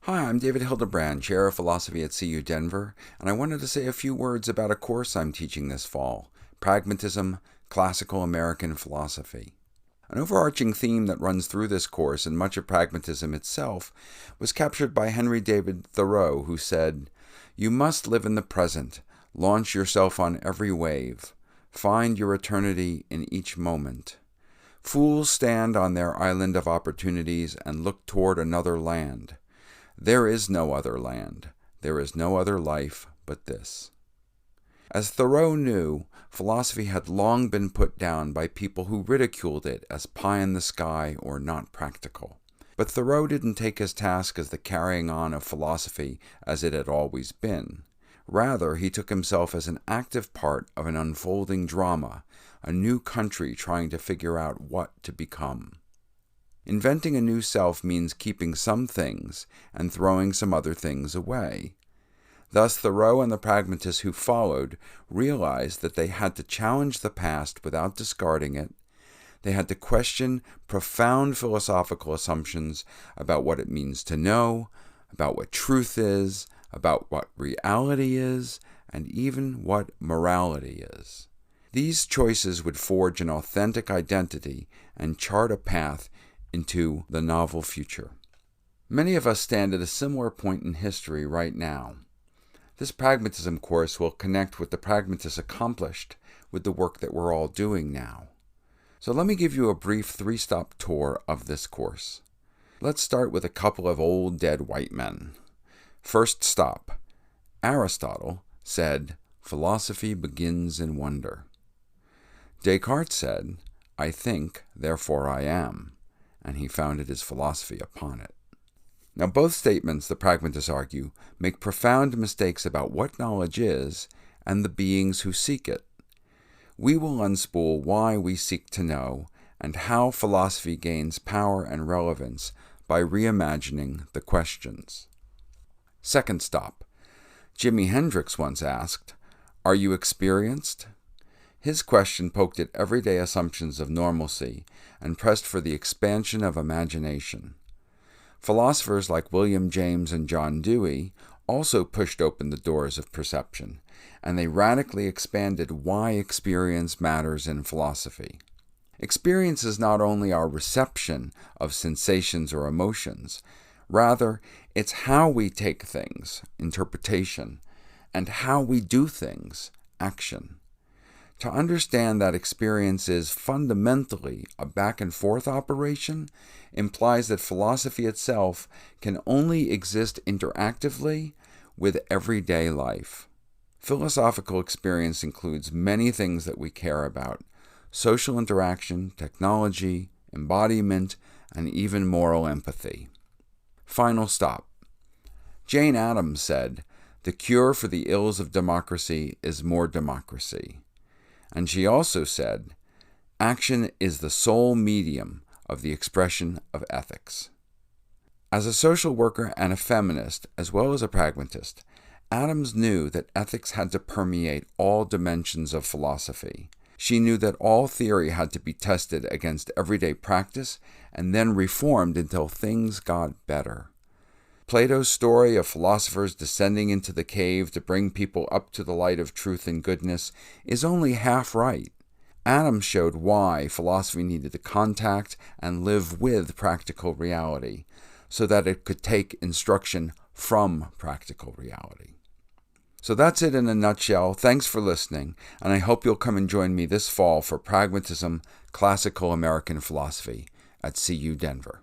Hi, I'm David Hildebrand, Chair of Philosophy at CU Denver, and I wanted to say a few words about a course I'm teaching this fall, Pragmatism, Classical American Philosophy. An overarching theme that runs through this course and much of pragmatism itself was captured by Henry David Thoreau, who said, "You must live in the present, launch yourself on every wave, find your eternity in each moment. Fools stand on their island of opportunities and look toward another land. There is no other land. There is no other life but this." As Thoreau knew, philosophy had long been put down by people who ridiculed it as pie in the sky or not practical. But Thoreau didn't take his task as the carrying on of philosophy as it had always been. Rather, he took himself as an active part of an unfolding drama, a new country trying to figure out what to become. Inventing a new self means keeping some things and throwing some other things away. Thus, Thoreau and the pragmatists who followed realized that they had to challenge the past without discarding it. They had to question profound philosophical assumptions about what it means to know, about what truth is, about what reality is, and even what morality is. These choices would forge an authentic identity and chart a path into the novel future. Many of us stand at a similar point in history right now. This pragmatism course will connect what the pragmatists accomplished with the work that we're all doing now. So let me give you a brief three-stop tour of this course. Let's start with a couple of old dead white men. First stop, Aristotle said, "Philosophy begins in wonder." Descartes said, "I think, therefore I am," and he founded his philosophy upon it. Now, both statements, the pragmatists argue, make profound mistakes about what knowledge is and the beings who seek it. We will unspool why we seek to know and how philosophy gains power and relevance by reimagining the questions. Second stop, Jimi Hendrix once asked, "Are you experienced?" His question poked at everyday assumptions of normalcy and pressed for the expansion of imagination. Philosophers like William James and John Dewey also pushed open the doors of perception, and they radically expanded why experience matters in philosophy. Experience is not only our reception of sensations or emotions, rather, it's how we take things, interpretation, and how we do things, action. To understand that experience is fundamentally a back-and-forth operation implies that philosophy itself can only exist interactively with everyday life. Philosophical experience includes many things that we care about: social interaction, technology, embodiment, and even moral empathy. Final stop. Jane Addams said, "The cure for the ills of democracy is more democracy." And she also said, "Action is the sole medium of the expression of ethics." As a social worker and a feminist, as well as a pragmatist, Addams knew that ethics had to permeate all dimensions of philosophy. She knew that all theory had to be tested against everyday practice and then reformed until things got better. Plato's story of philosophers descending into the cave to bring people up to the light of truth and goodness is only half right. Addams showed why philosophy needed to contact and live with practical reality, so that it could take instruction from practical reality. So that's it in a nutshell. Thanks for listening, and I hope you'll come and join me this fall for Pragmatism, Classical American Philosophy at CU Denver.